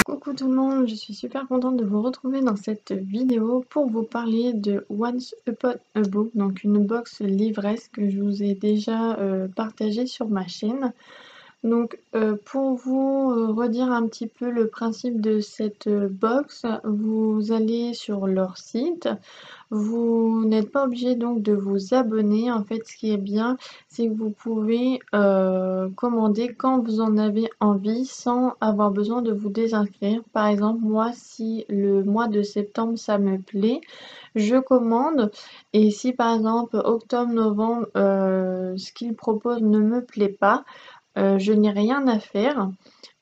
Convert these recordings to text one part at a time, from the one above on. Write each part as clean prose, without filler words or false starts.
Coucou tout le monde, je suis super contente de vous retrouver dans cette vidéo pour vous parler de Once Upon a Book, donc une box livresque que je vous ai déjà partagée sur ma chaîne. Donc pour vous redire un petit peu le principe de cette box, vous allez sur leur site. Vous n'êtes pas obligé donc de vous abonner. En fait, ce qui est bien, c'est que vous pouvez commander quand vous en avez envie sans avoir besoin de vous désinscrire. Par exemple, moi, si le mois de septembre, ça me plaît, je commande. Et si par exemple, octobre, novembre, ce qu'ils proposent ne me plaît pas, je n'ai rien à faire.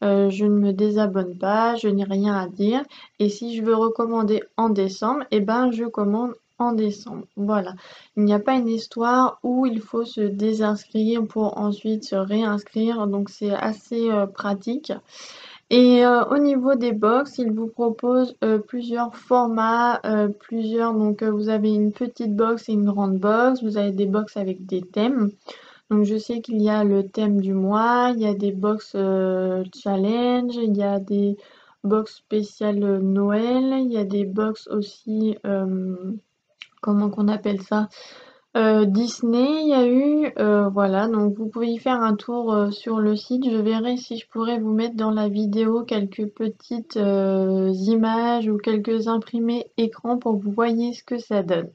Je ne me désabonne pas, je n'ai rien à dire. Et si je veux recommander en décembre, eh ben je commande en décembre. Voilà. Il n'y a pas une histoire où il faut se désinscrire pour ensuite se réinscrire. Donc c'est assez pratique. Et au niveau des box, il vous propose plusieurs formats, donc vous avez une petite box et une grande box. Vous avez des box avec des thèmes. Donc je sais qu'il y a le thème du mois, il y a des box challenge, il y a des box spéciales Noël, il y a des box aussi, comment qu'on appelle ça, Disney, il y a eu, voilà, donc vous pouvez y faire un tour sur le site. Je verrai si je pourrais vous mettre dans la vidéo quelques petites images ou quelques imprimés écran pour que vous voyez ce que ça donne.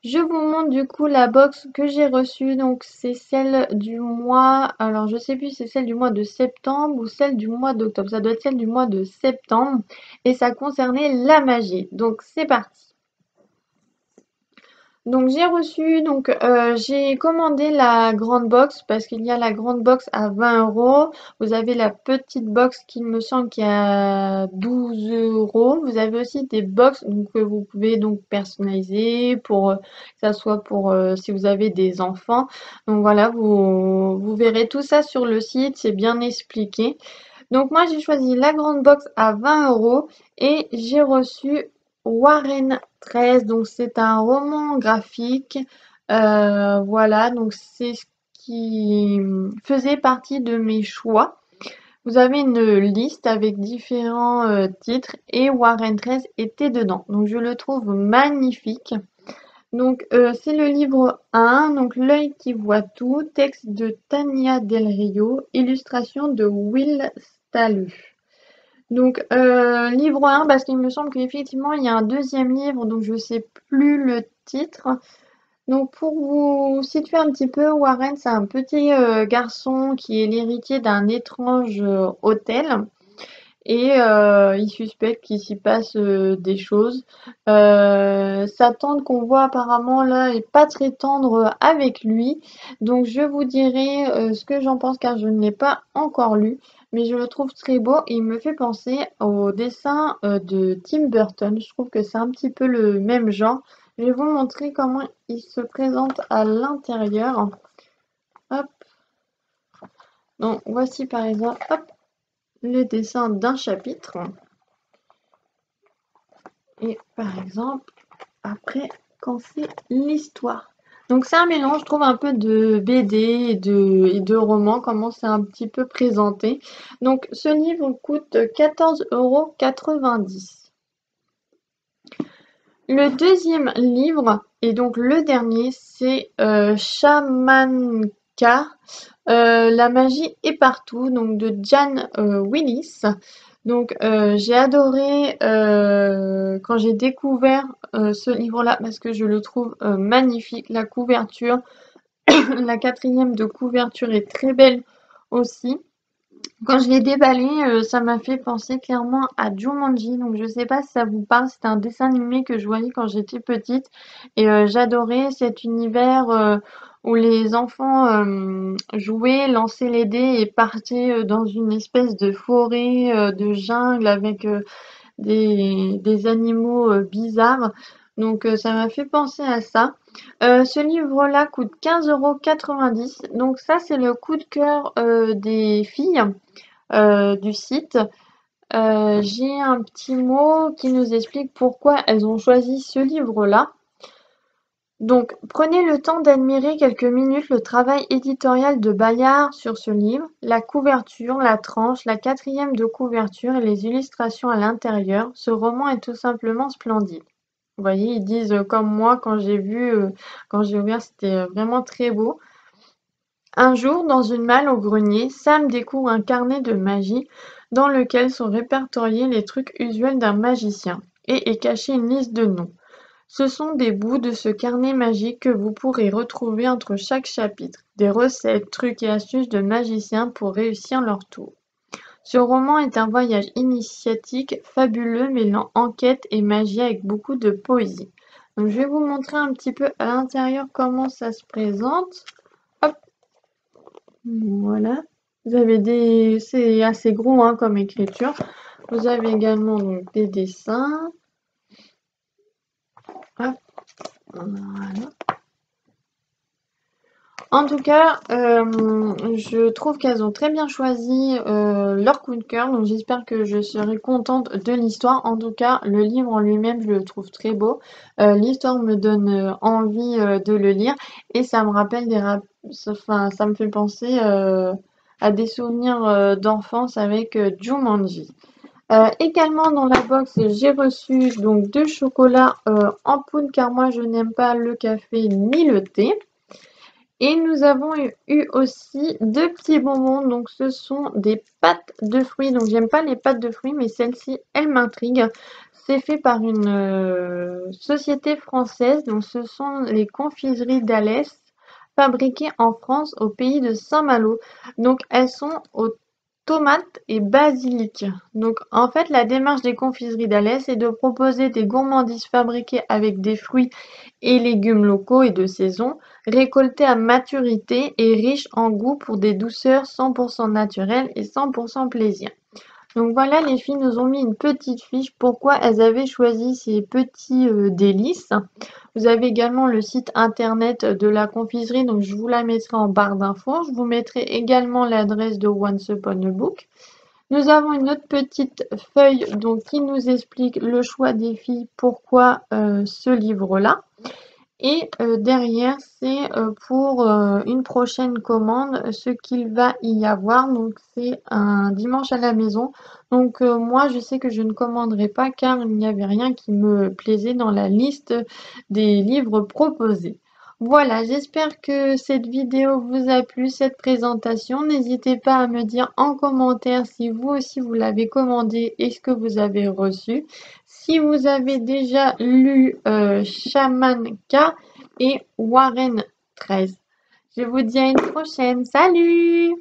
Je vous montre du coup la box que j'ai reçue, donc c'est celle du mois, alors je sais plus si c'est celle du mois de septembre ou celle du mois d'octobre, ça doit être celle du mois de septembre et ça concernait la magie, donc c'est parti. Donc j'ai reçu, j'ai commandé la grande box parce qu'il y a la grande box à 20 €. Vous avez la petite box qui me semble qui est à 12 €. Vous avez aussi des box donc, que vous pouvez donc personnaliser pour que ça soit pour si vous avez des enfants. Donc voilà, vous verrez tout ça sur le site, c'est bien expliqué. Donc moi j'ai choisi la grande box à 20 € et j'ai reçu Warren 13, donc c'est un roman graphique. Voilà, donc c'est ce qui faisait partie de mes choix. Vous avez une liste avec différents titres et Warren 13 était dedans. Donc je le trouve magnifique. Donc c'est le livre 1, donc L'œil qui voit tout, texte de Tania Del Rio, illustration de Will Stalu. Donc livre 1 parce qu'il me semble qu'effectivement il y a un deuxième livre, donc je sais plus le titre. Donc pour vous situer un petit peu, Warren c'est un petit garçon qui est l'héritier d'un étrange hôtel. Et il suspecte qu'il s'y passe des choses. Sa tante qu'on voit apparemment là est pas très tendre avec lui. Donc je vous dirai ce que j'en pense car je ne l'ai pas encore lu. Mais je le trouve très beau et il me fait penser au dessin de Tim Burton. Je trouve que c'est un petit peu le même genre. Je vais vous montrer comment il se présente à l'intérieur. Hop. Donc voici par exemple, hop, le dessin d'un chapitre. Et par exemple, après, quand c'est l'histoire. Donc c'est un mélange, je trouve, un peu de BD et de roman, comment c'est un petit peu présenté. Donc ce livre coûte 14,90 €. Le deuxième livre, et donc le dernier, c'est Shamanka, La magie est partout, donc de Jan Willis. Donc j'ai adoré quand j'ai découvert ce livre-là parce que je le trouve magnifique. La couverture, la quatrième de couverture est très belle aussi. Quand je l'ai déballé, ça m'a fait penser clairement à Jumanji, donc je sais pas si ça vous parle, c'était un dessin animé que je voyais quand j'étais petite et j'adorais cet univers où les enfants jouaient, lançaient les dés et partaient dans une espèce de forêt, de jungle avec des animaux bizarres. Donc ça m'a fait penser à ça. Ce livre-là coûte 15,90 €. Donc ça, c'est le coup de cœur des filles du site. J'ai un petit mot qui nous explique pourquoi elles ont choisi ce livre-là. Donc, prenez le temps d'admirer quelques minutes le travail éditorial de Bayard sur ce livre, la couverture, la tranche, la quatrième de couverture et les illustrations à l'intérieur. Ce roman est tout simplement splendide. Vous voyez, ils disent comme moi quand j'ai vu, quand j'ai ouvert, c'était vraiment très beau. Un jour, dans une malle au grenier, Sam découvre un carnet de magie dans lequel sont répertoriés les trucs usuels d'un magicien et est cachée une liste de noms. Ce sont des bouts de ce carnet magique que vous pourrez retrouver entre chaque chapitre, des recettes, trucs et astuces de magiciens pour réussir leur tour. Ce roman est un voyage initiatique fabuleux mêlant enquête et magie avec beaucoup de poésie. Donc, je vais vous montrer un petit peu à l'intérieur comment ça se présente. Hop, voilà. Vous avez c'est assez gros hein, comme écriture. Vous avez également donc, des dessins. Hop, voilà. En tout cas, je trouve qu'elles ont très bien choisi leur coup de cœur, donc j'espère que je serai contente de l'histoire. En tout cas, le livre en lui-même, je le trouve très beau. L'histoire me donne envie de le lire et ça me rappelle enfin, ça me fait penser à des souvenirs d'enfance avec Jumanji. Également dans la box, j'ai reçu donc 2 chocolats en poudre car moi je n'aime pas le café ni le thé. Et nous avons eu aussi 2 petits bonbons, donc ce sont des pâtes de fruits. Donc j'aime pas les pâtes de fruits, mais celle-ci, elle m'intrigue. C'est fait par une société française, donc ce sont les confiseries d'Alès, fabriquées en France au pays de Saint-Malo. Donc elles sont aux tomates et basilic. Donc en fait, la démarche des confiseries d'Alès est de proposer des gourmandises fabriquées avec des fruits et légumes locaux et de saison, récoltés à maturité et riches en goût pour des douceurs 100% naturelles et 100% plaisir. Donc voilà, les filles nous ont mis une petite fiche pourquoi elles avaient choisi ces petits délices. Vous avez également le site internet de la confiserie, donc je vous la mettrai en barre d'infos. Je vous mettrai également l'adresse de Once Upon a Book. Nous avons une autre petite feuille donc, qui nous explique le choix des filles, pourquoi ce livre-là. Et derrière, c'est pour une prochaine commande, ce qu'il va y avoir. Donc, c'est un dimanche à la maison. Donc, moi, je sais que je ne commanderai pas car il n'y avait rien qui me plaisait dans la liste des livres proposés. Voilà, j'espère que cette vidéo vous a plu, cette présentation. N'hésitez pas à me dire en commentaire si vous aussi vous l'avez commandé et ce que vous avez reçu. Si vous avez déjà lu Shaman K et Warren 13. Je vous dis à une prochaine. Salut!